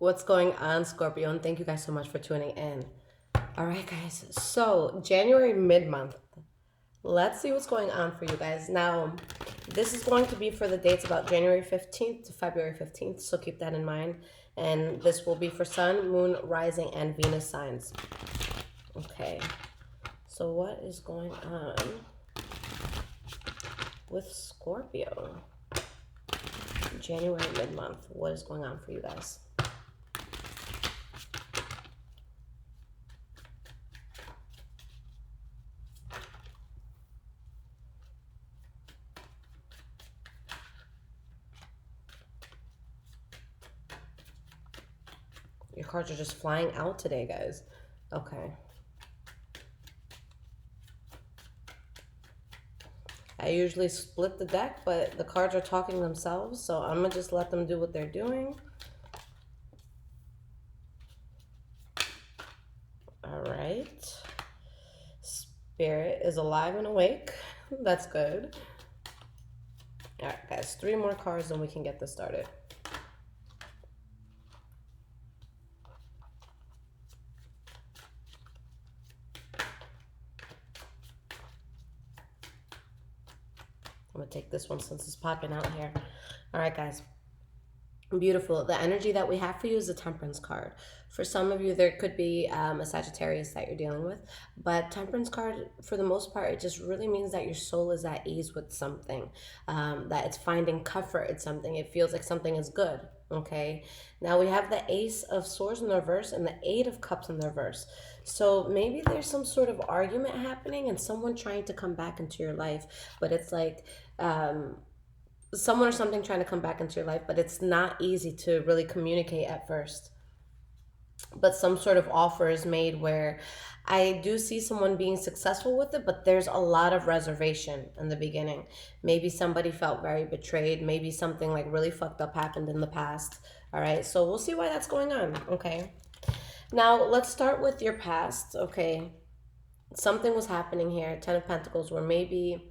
What's going on, Scorpio? And thank you guys so much for tuning in. All right, guys. So, January mid-month. Let's see what's going on for you guys. Now, this is going to be for the dates about January 15th to February 15th. So, keep that in mind. And this will be for Sun, Moon, Rising, and Venus signs. Okay. So, what is going on with Scorpio? January mid-month. What is going on for you guys? Your cards are just flying out today, guys. Okay. I usually split the deck, but the cards are talking themselves, so I'm going to just let them do what they're doing. All right. Spirit is alive and awake. That's good. All right, guys. 3 more cards and we can get this started. I'm going to take this one since it's popping out here. All right, guys. Beautiful. The energy that we have for you is the Temperance card. For some of you, there could be a Sagittarius that you're dealing with. But Temperance card, for the most part, it just really means that your soul is at ease with something. That it's finding comfort in something. It feels like something is good. Okay. Now we have the Ace of Swords in the reverse and the 8 of Cups in the reverse. So maybe there's some sort of argument happening and someone trying to come back into your life. But it's like... someone or something trying to come back into your life, but it's not easy to really communicate at first. But some sort of offer is made where I do see someone being successful with it, but there's a lot of reservation in the beginning. Maybe somebody felt very betrayed. Maybe something like really fucked up happened in the past. All right, so we'll see why that's going on, okay? Now, let's start with your past, okay? Something was happening here, 10 of Pentacles, where maybe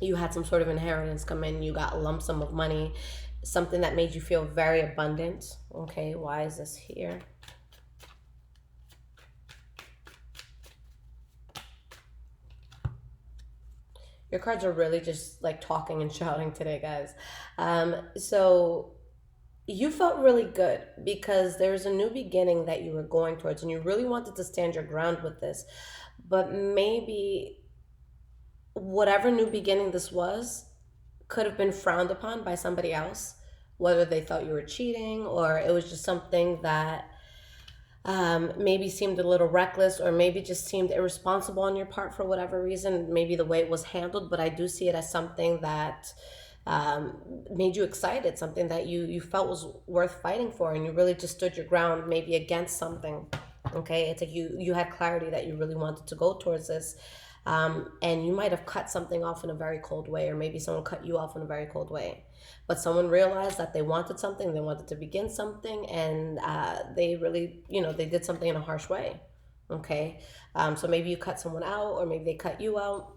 you had some sort of inheritance come in, you got a lump sum of money, something that made you feel very abundant. Okay, why is this here? Your cards are really just like talking and shouting today, guys. So you felt really good because there's a new beginning that you were going towards and you really wanted to stand your ground with this. But maybe whatever new beginning this was could have been frowned upon by somebody else, whether they thought you were cheating or it was just something that maybe seemed a little reckless or maybe just seemed irresponsible on your part for whatever reason, maybe the way it was handled. But I do see it as something that made you excited, something that you felt was worth fighting for, and you really just stood your ground maybe against something. Okay, it's like you had clarity that you really wanted to go towards this. And you might have cut something off in a very cold way, or maybe someone cut you off in a very cold way. But someone realized that they wanted something, they wanted to begin something, and they really, they did something in a harsh way. Okay, so maybe you cut someone out, or maybe they cut you out.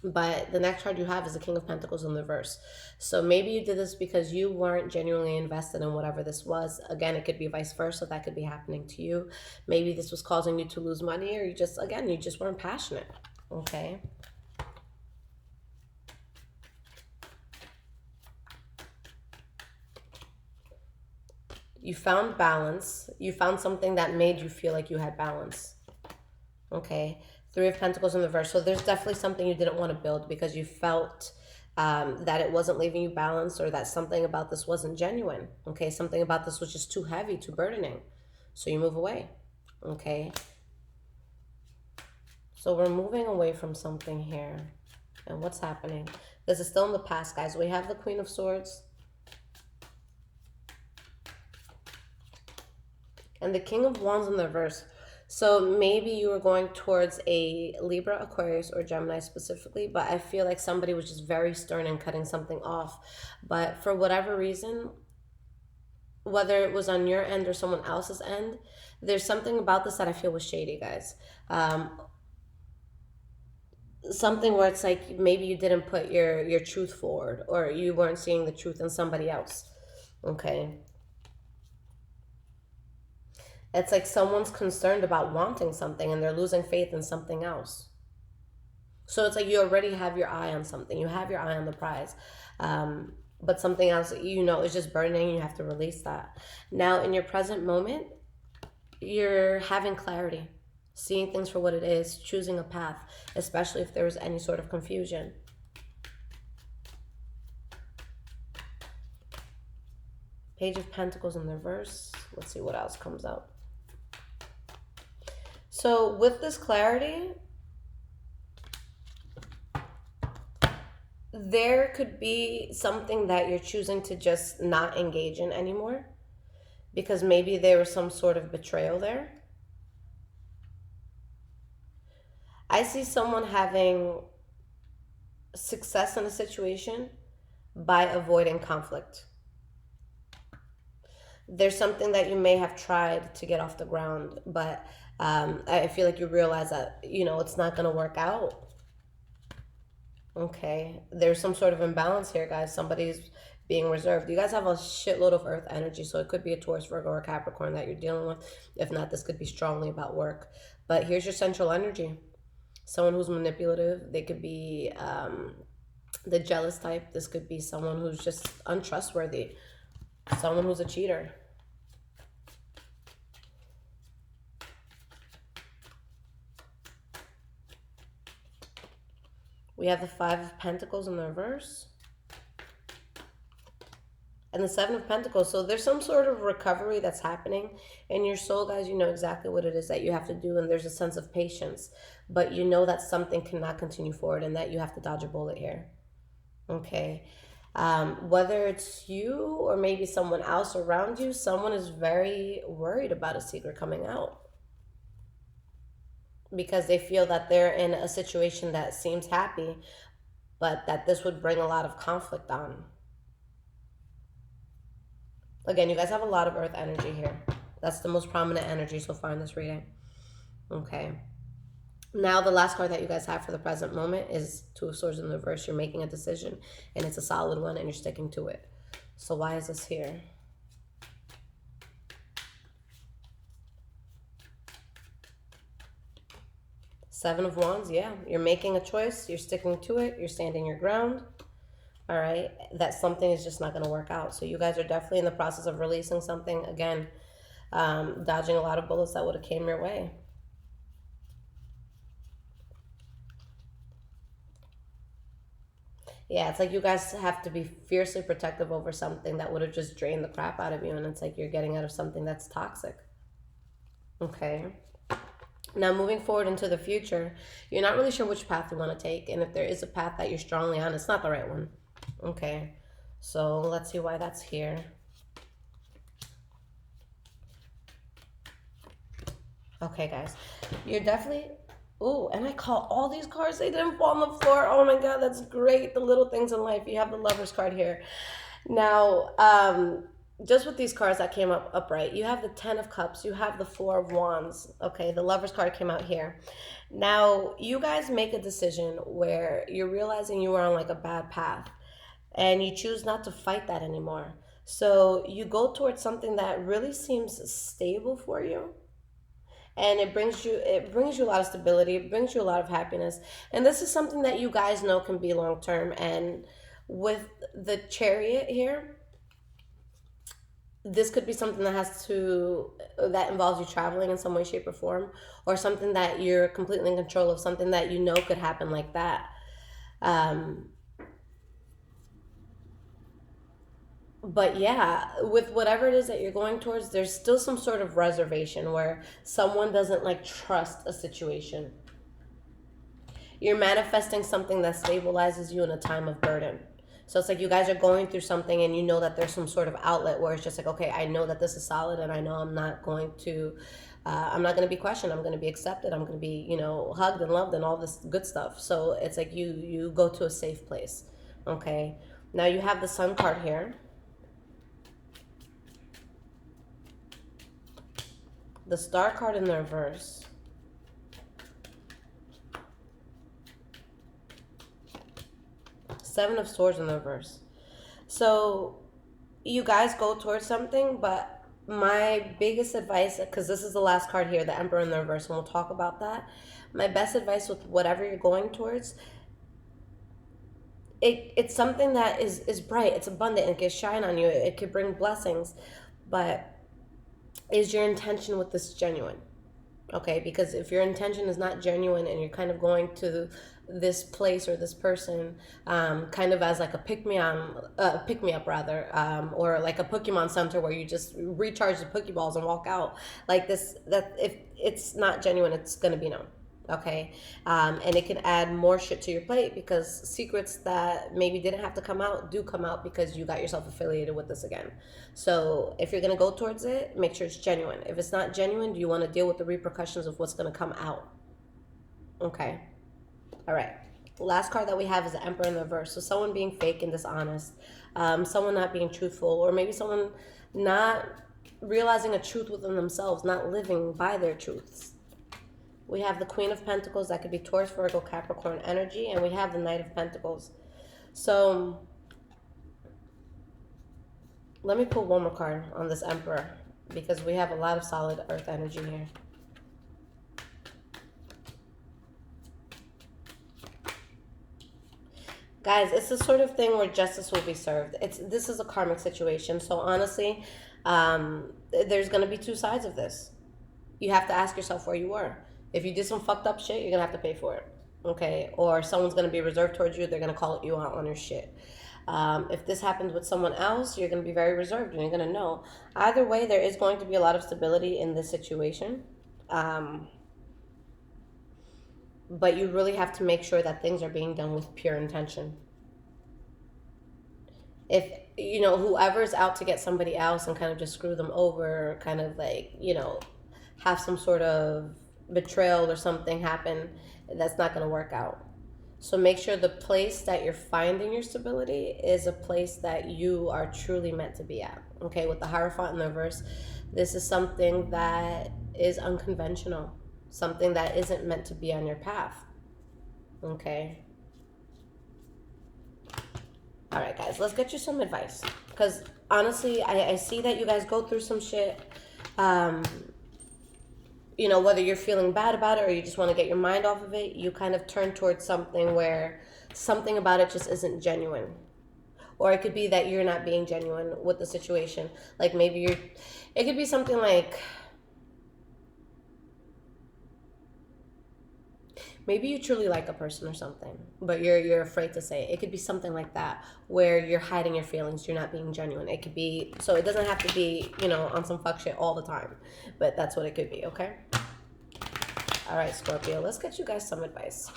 But the next card you have is the King of Pentacles in the reverse. So maybe you did this because you weren't genuinely invested in whatever this was. Again, it could be vice versa. That could be happening to you. Maybe this was causing you to lose money, or you just weren't passionate. Okay. You found balance. You found something that made you feel like you had balance. Okay. 3 of Pentacles in the reverse. So there's definitely something you didn't want to build because you felt that it wasn't leaving you balanced, or that something about this wasn't genuine. Okay. Something about this was just too heavy, too burdening. So you move away. Okay. So we're moving away from something here. And what's happening? This is still in the past, guys. We have the Queen of Swords. And the King of Wands in the reverse. So maybe you were going towards a Libra, Aquarius, or Gemini specifically. But I feel like somebody was just very stern and cutting something off. But for whatever reason, whether it was on your end or someone else's end, there's something about this that I feel was shady, guys. Something where it's like maybe you didn't put your truth forward, or you weren't seeing the truth in somebody else. Okay. It's like someone's concerned about wanting something and they're losing faith in something else. So it's like you already have your eye on something. You have your eye on the prize. But something else, is just burning. You have to release that. Now, in your present moment, you're having clarity, seeing things for what it is, choosing a path, especially if there was any sort of confusion. Page of Pentacles in the reverse. Let's see what else comes out. So with this clarity, there could be something that you're choosing to just not engage in anymore because maybe there was some sort of betrayal there. I see someone having success in a situation by avoiding conflict. There's something that you may have tried to get off the ground, but I feel like you realize that, it's not going to work out. Okay, there's some sort of imbalance here, guys. Somebody's being reserved. You guys have a shitload of earth energy, so it could be a Taurus, Virgo, or Capricorn that you're dealing with. If not, this could be strongly about work. But here's your central energy. Someone who's manipulative. They could be the jealous type. This could be someone who's just untrustworthy. Someone who's a cheater. We have the Five of Pentacles in the reverse. And the Seven of Pentacles. So there's some sort of recovery that's happening in your soul, guys. You know exactly what it is that you have to do. And there's a sense of patience. But you know that something cannot continue forward and that you have to dodge a bullet here. Okay. Whether it's you or maybe someone else around you, someone is very worried about a secret coming out. Because they feel that they're in a situation that seems happy, but that this would bring a lot of conflict on. Again, you guys have a lot of earth energy here. That's the most prominent energy so far in this reading. Okay. Now, the last card that you guys have for the present moment is Two of Swords in the reverse. You're making a decision, and it's a solid one, and you're sticking to it. So why is this here? Seven of Wands, yeah. You're making a choice. You're sticking to it. You're standing your ground. All right? That something is just not going to work out. So you guys are definitely in the process of releasing something. Again, dodging a lot of bullets that would have came your way. Yeah, it's like you guys have to be fiercely protective over something that would have just drained the crap out of you. And it's like you're getting out of something that's toxic. Okay. Now, moving forward into the future, you're not really sure which path you want to take. And if there is a path that you're strongly on, it's not the right one. Okay. So let's see why that's here. Okay, guys. You're definitely... Oh, and I call all these cards. They didn't fall on the floor. Oh, my God. That's great. The little things in life. You have the Lover's card here. Now, just with these cards that came up upright, you have the Ten of Cups, you have the Four of Wands. Okay, the Lover's card came out here. Now, you guys make a decision where you're realizing you are on like a bad path and you choose not to fight that anymore. So you go towards something that really seems stable for you. And it brings you a lot of stability, it brings you a lot of happiness. And this is something that you guys know can be long term. And with the Chariot here, this could be something that involves you traveling in some way, shape, or form, or something that you're completely in control of, something that you know could happen like that. But yeah, with whatever it is that you're going towards, there's still some sort of reservation where someone doesn't like trust a situation. You're manifesting something that stabilizes you in a time of burden. So it's like you guys are going through something and you know that there's some sort of outlet where it's just like, okay, I know that this is solid and I know I'm not going to be questioned. I'm going to be accepted. I'm going to be, hugged and loved and all this good stuff. So it's like you go to a safe place. Okay. Now you have the Sun card here. The Star card in the reverse. Seven of Swords in the reverse. So you guys go towards something, but My biggest advice, because this is the last card here, the Emperor in the reverse, and we'll talk about that. My best advice with whatever you're going towards, it's something that is bright, it's abundant, it can shine on you, it could bring blessings, but is your intention with this genuine? Okay, because if your intention is not genuine and you're kind of going to this place or this person kind of as like a pick me up rather, or like a Pokemon center where you just recharge the Pokeballs and walk out like this, that if it's not genuine, it's going to be no. Okay, and it can add more shit to your plate because secrets that maybe didn't have to come out do come out because you got yourself affiliated with this again. So if you're going to go towards it, make sure it's genuine. If it's not genuine, do you want to deal with the repercussions of what's going to come out? Okay. All right. Last card that we have is the Emperor in the reverse. So someone being fake and dishonest, someone not being truthful, or maybe someone not realizing a truth within themselves, not living by their truths. We have the Queen of Pentacles, that could be Taurus, Virgo, Capricorn energy, and we have the Knight of Pentacles. So let me pull one more card on this Emperor because we have a lot of solid earth energy here. Guys, it's the sort of thing where justice will be served. This is a karmic situation. So honestly, there's going to be two sides of this. You have to ask yourself where you were. If you did some fucked up shit, you're going to have to pay for it. Okay? Or someone's going to be reserved towards you. They're going to call you out on your shit. If this happens with someone else, you're going to be very reserved and you're going to know. Either way, there is going to be a lot of stability in this situation. But you really have to make sure that things are being done with pure intention. If, you know, whoever's out to get somebody else and kind of just screw them over, kind of like, you know, have some sort of betrayal or something happen, that's not going to work out. So make sure the place that you're finding your stability is a place that you are truly meant to be at. Okay, with the Hierophant in the reverse, this is something that is unconventional, something that isn't meant to be on your path. Okay. All right, guys, let's get you some advice. Because honestly, I see that you guys go through some shit. You know, whether you're feeling bad about it or you just want to get your mind off of it, you kind of turn towards something where something about it just isn't genuine. Or it could be that you're not being genuine with the situation. Like maybe it could be something like, maybe you truly like a person or something, but you're afraid to say it. It could be something like that, where you're hiding your feelings, you're not being genuine. It could be, so it doesn't have to be, you know, on some fuck shit all the time, but that's what it could be, okay? All right, Scorpio, let's get you guys some advice.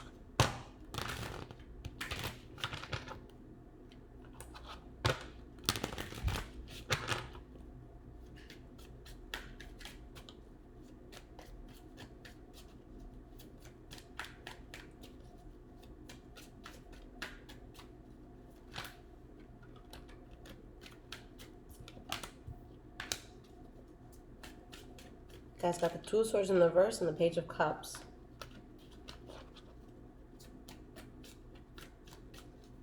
Guys, got the Two of Swords in the reverse and the Page of Cups.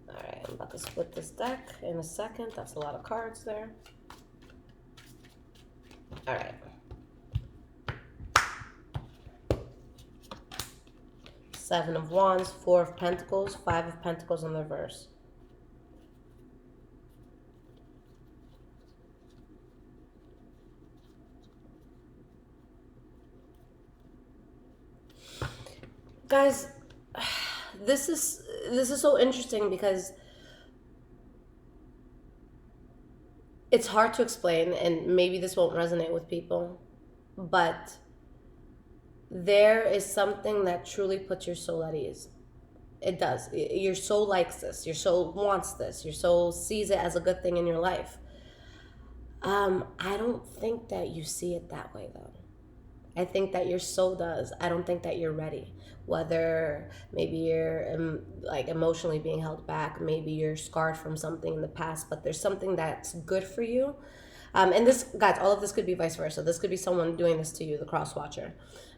All right, I'm about to split this deck in a second. That's a lot of cards there. All right. Seven of Wands, Four of Pentacles, Five of Pentacles in the reverse. Guys, this is so interesting because it's hard to explain and maybe this won't resonate with people, but there is something that truly puts your soul at ease. It does. Your soul likes this. Your soul wants this. Your soul sees it as a good thing in your life. I don't think that you see it that way though. I think that your soul does. I don't think that you're ready. Whether maybe you're like emotionally being held back, maybe you're scarred from something in the past, but there's something that's good for you. And this, guys, all of this could be vice versa. This could be someone doing this to you, the cross watcher.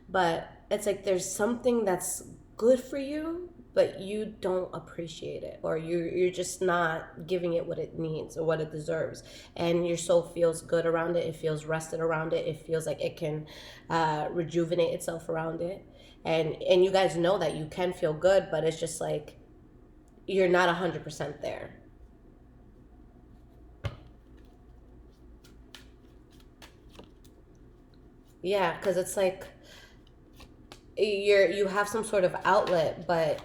But it's like there's something that's good for you, but you don't appreciate it, or you're just not giving it what it needs or what it deserves, and your soul feels good around it. It feels rested around it. It feels like it can rejuvenate itself around it, and you guys know that you can feel good, but it's just like you're not 100% there. Yeah, because it's like you have some sort of outlet, but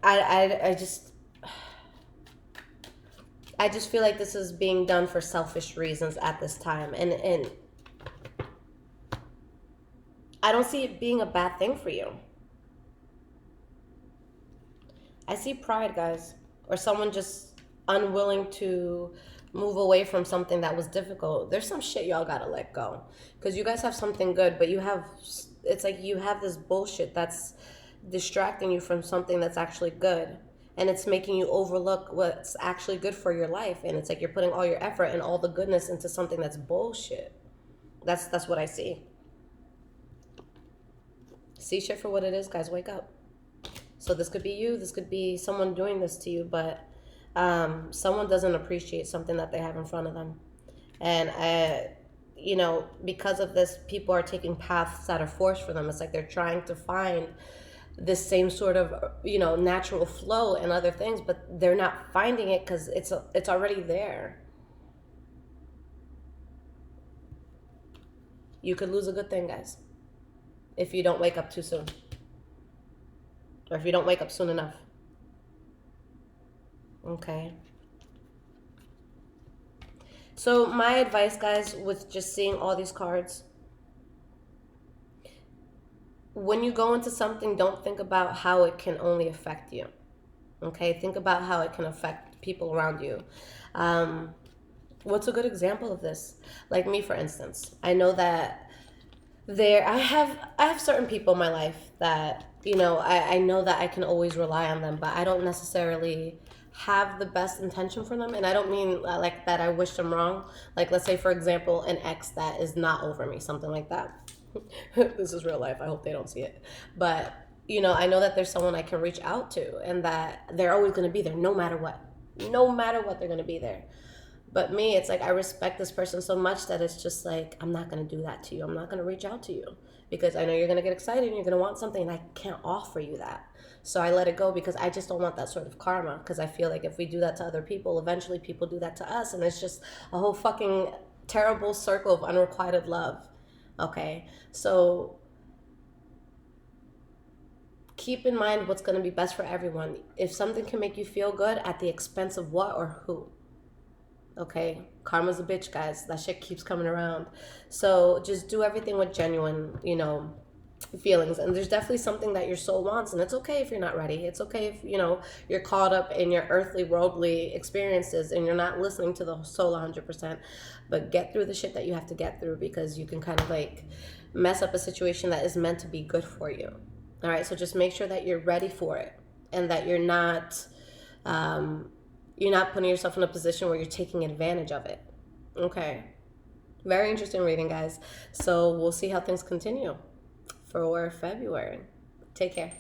I just feel like this is being done for selfish reasons at this time, and I don't see it being a bad thing for you. I see pride, guys, or someone just unwilling to move away from something that was difficult. There's some shit y'all gotta let go, because you guys have something good, but it's like you have this bullshit that's distracting you from something that's actually good, and it's making you overlook what's actually good for your life, and it's like you're putting all your effort and all the goodness into something that's bullshit. That's what I see. See shit for what it is, guys. Wake up. So this could be you, this could be someone doing this to you, but someone doesn't appreciate something that they have in front of them. And because of this, people are taking paths that are forced for them. It's like they're trying to find this same sort of natural flow and other things, but they're not finding it because it's already there. You could lose a good thing, guys, if you don't wake up too soon, or if you don't wake up soon enough. Okay. So my advice, guys, with just seeing all these cards, when you go into something, don't think about how it can only affect you. Okay? Think about how it can affect people around you. What's a good example of this? Like me, for instance. I know that I have certain people in my life that, I know that I can always rely on them, but I don't necessarily have the best intention for them. And I don't mean like that I wish them wrong. Like, let's say, for example, an ex that is not over me, something like that. This is real life. I hope they don't see it. But, I know that there's someone I can reach out to, and that they're always going to be there no matter what. No matter what, they're going to be there. But me, it's like I respect this person so much that it's just like, I'm not going to do that to you. I'm not going to reach out to you because I know you're going to get excited and you're going to want something, and I can't offer you that. So I let it go because I just don't want that sort of karma, because I feel like if we do that to other people, eventually people do that to us, and it's just a whole fucking terrible circle of unrequited love. Okay? So keep in mind what's going to be best for everyone. If something can make you feel good, at the expense of what or who? Okay, karma's a bitch, guys. That shit keeps coming around. So just do everything with genuine, feelings. And there's definitely something that your soul wants, and it's okay if you're not ready. It's okay if, you're caught up in your earthly, worldly experiences and you're not listening to the soul 100%. But get through the shit that you have to get through, because you can kind of like mess up a situation that is meant to be good for you. All right, so just make sure that you're ready for it, and that you're not putting yourself in a position where you're taking advantage of it. Okay. Very interesting reading, guys. So we'll see how things continue for February. Take care.